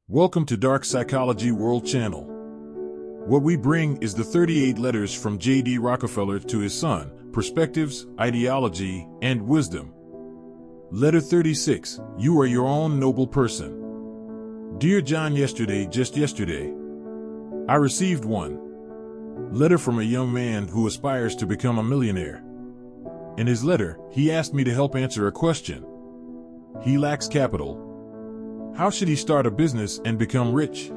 Welcome to Dark Psychology World Channel. What we bring is the 38 letters from J.D. Rockefeller to his son, perspectives, ideology, and wisdom. Letter 36, you are your own noble person. Dear John, just yesterday, I received one letter from a young man who aspires to become a millionaire. In his letter, he asked me to help answer a question. He lacks capital. How should he start a business and become rich?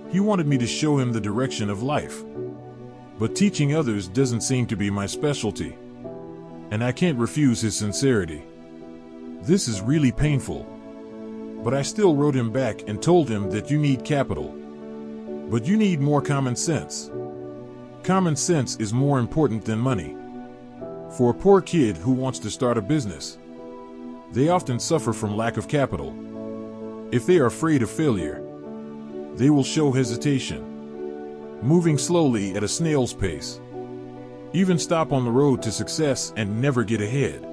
He wanted me to show him the direction of life. But teaching others doesn't seem to be my specialty. And I can't refuse his sincerity. This is really painful. But I still wrote him back and told him that you need capital. But you need more common sense. Common sense is more important than money. For a poor kid who wants to start a business, they often suffer from lack of capital. If they are afraid of failure, they will show hesitation, moving slowly at a snail's pace, even stop on the road to success and never get ahead.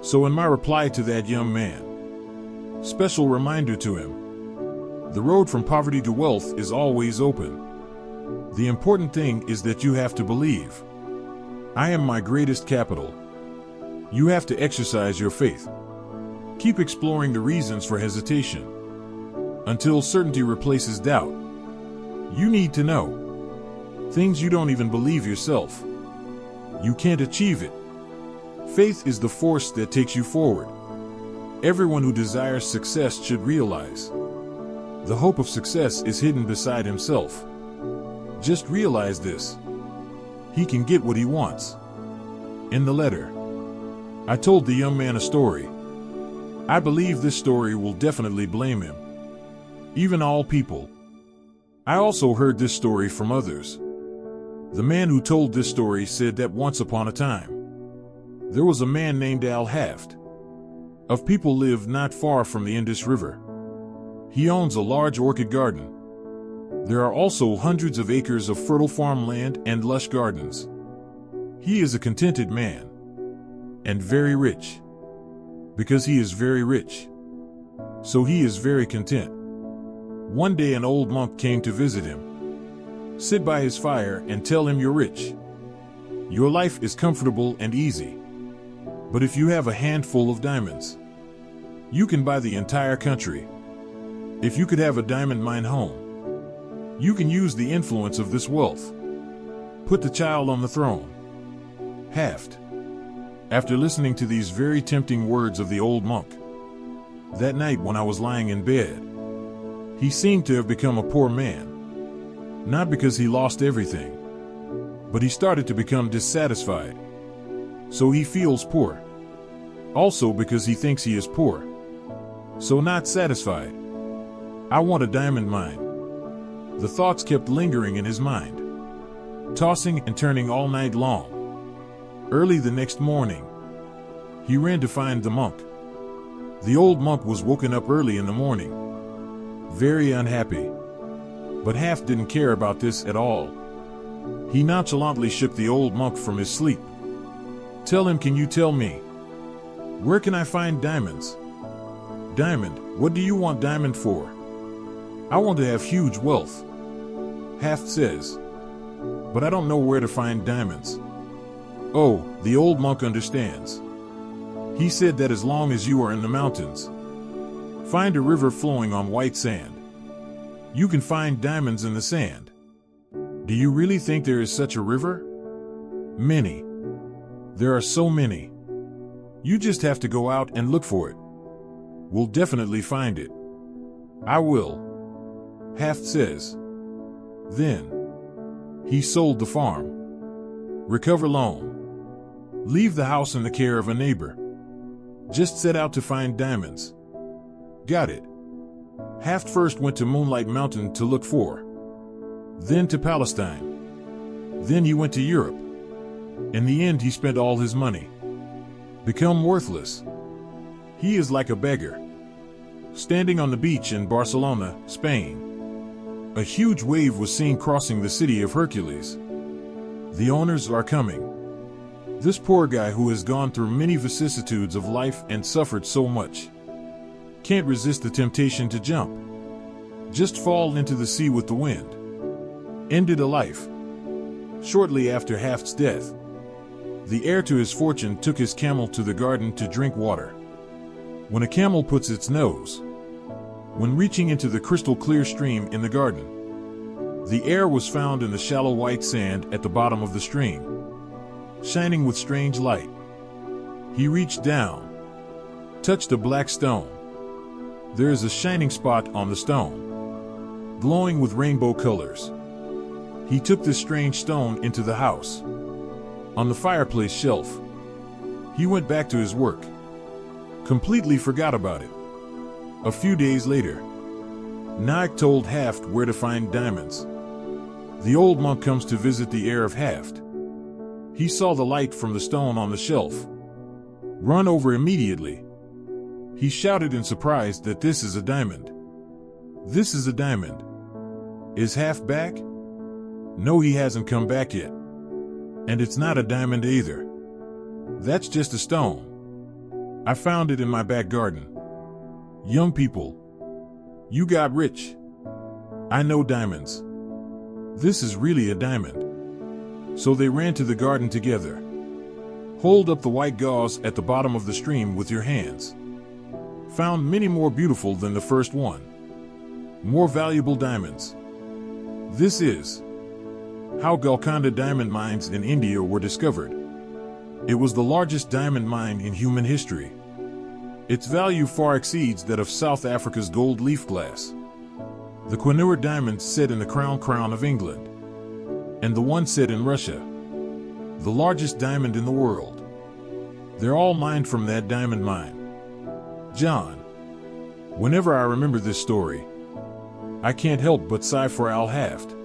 So in my reply to that young man, special reminder to him, the road from poverty to wealth is always open. The important thing is that you have to believe. I am my greatest capital. You have to exercise your faith. Keep exploring the reasons for hesitation until certainty replaces doubt. You need to know things you don't even believe yourself. You can't achieve it. Faith is the force that takes you forward. Everyone who desires success should realize the hope of success is hidden beside himself. Just realize this. He can get what he wants. In the letter, I told the young man a story. I believe this story will definitely blame him. Even all people. I also heard this story from others. The man who told this story said that once upon a time, there was a man named Al Haft. Of people lived not far from the Indus River. He owns a large orchid garden. There are also hundreds of acres of fertile farmland and lush gardens. He is a contented man and very rich. Because he is very rich, so he is very content. One day an old monk came to visit him. Sit by his fire and tell him you're rich. Your life is comfortable and easy. But if you have a handful of diamonds, you can buy the entire country. If you could have a diamond mine home, you can use the influence of this wealth. Put the child on the throne. Haft. After listening to these very tempting words of the old monk, that night when I was lying in bed, he seemed to have become a poor man. Not because he lost everything, but he started to become dissatisfied. So he feels poor. Also because he thinks he is poor. So not satisfied. I want a diamond mine. The thoughts kept lingering in his mind, tossing and turning all night long. Early the next morning, he ran to find the monk. The old monk was woken up early in the morning, very unhappy. But Haft didn't care about this at all. He nonchalantly shook the old monk from his sleep. Tell him, can you tell me? Where can I find diamonds? Diamond, what do you want diamond for? I want to have huge wealth. Haft says, but I don't know where to find diamonds. Oh, the old monk understands. He said that as long as you are in the mountains, find a river flowing on white sand. You can find diamonds in the sand. Do you really think there is such a river? Many. There are so many. You just have to go out and look for it. We'll definitely find it. I will. Haft says. Then he sold the farm. Recover loan. Leave the house in the care of a neighbor. Just set out to find diamonds. Got it. Haft first went to Moonlight Mountain to look for. Then to Palestine. Then he went to Europe. In the end he spent all his money. Become worthless. He is like a beggar. Standing on the beach in Barcelona, Spain. A huge wave was seen crossing the city of Hercules. The owners are coming. This poor guy who has gone through many vicissitudes of life and suffered so much can't resist the temptation to jump. Just fall into the sea with the wind. Ended a life. Shortly after Haft's death, the heir to his fortune took his camel to the garden to drink water. When a camel puts its nose, when reaching into the crystal clear stream in the garden, the heir was found in the shallow white sand at the bottom of the stream, shining with strange light. He reached down, touched a black stone. There is a shining spot on the stone, glowing with rainbow colors. He took this strange stone into the house. On the fireplace shelf, he went back to his work, completely forgot about it. A few days later, Nike told Haft where to find diamonds. The old monk comes to visit the heir of Haft. He saw the light from the stone on the shelf. Run over immediately. He shouted in surprise that this is a diamond. This is a diamond. Is Haft back? No, he hasn't come back yet. And it's not a diamond either. That's just a stone. I found it in my back garden. Young people, you got rich. I know diamonds. This is really a diamond. So they ran to the garden together. Hold up the white gauze at the bottom of the stream with your hands. Found many more beautiful than the first one. More valuable diamonds. This is how Golconda diamond mines in India were discovered. It was the largest diamond mine in human history. Its value far exceeds that of South Africa's gold leaf glass. The Quinur diamond set in the crown of England, and the one set in Russia, the largest diamond in the world. They're all mined from that diamond mine. John, whenever I remember this story, I can't help but sigh for Al Haft.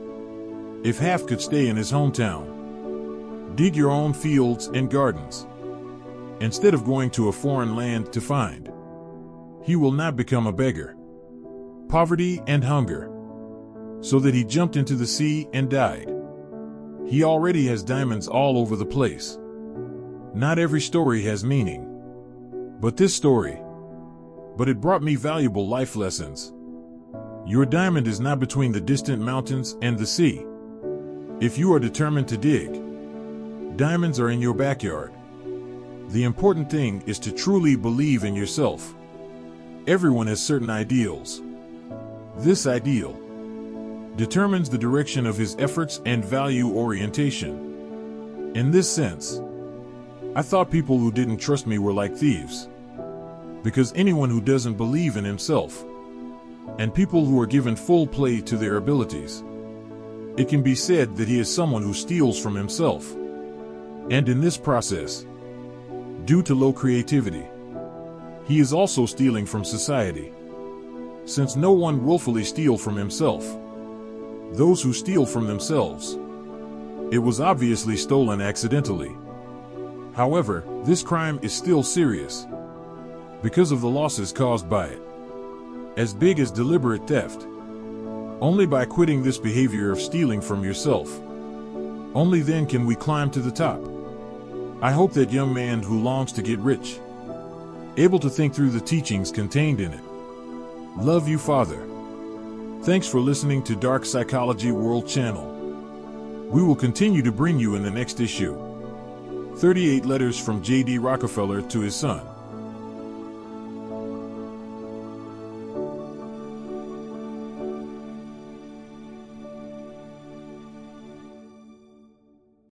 If Haft could stay in his hometown, dig your own fields and gardens, instead of going to a foreign land to find, he will not become a beggar, poverty and hunger, so that he jumped into the sea and died. He already has diamonds all over the place. Not every story has meaning, but this story. But it brought me valuable life lessons. Your diamond is not between the distant mountains and the sea. If you are determined to dig, diamonds are in your backyard. The important thing is to truly believe in yourself. Everyone has certain ideals. This ideal determines the direction of his efforts and value orientation. In this sense, I thought people who didn't trust me were like thieves. Because anyone who doesn't believe in himself, and people who are given full play to their abilities, it can be said that he is someone who steals from himself. And in this process, due to low creativity, he is also stealing from society. Since no one willfully steals from himself, those who steal from themselves, it was obviously stolen accidentally. However, this crime is still serious because of the losses caused by it. As big as deliberate theft. Only by quitting this behavior of stealing from yourself, only then can we climb to the top. I hope that young man who longs to get rich, able to think through the teachings contained in it. Love you, Father. Thanks for listening to Dark Psychology World Channel. We will continue to bring you in the next issue 38 letters from J.D. Rockefeller to his son.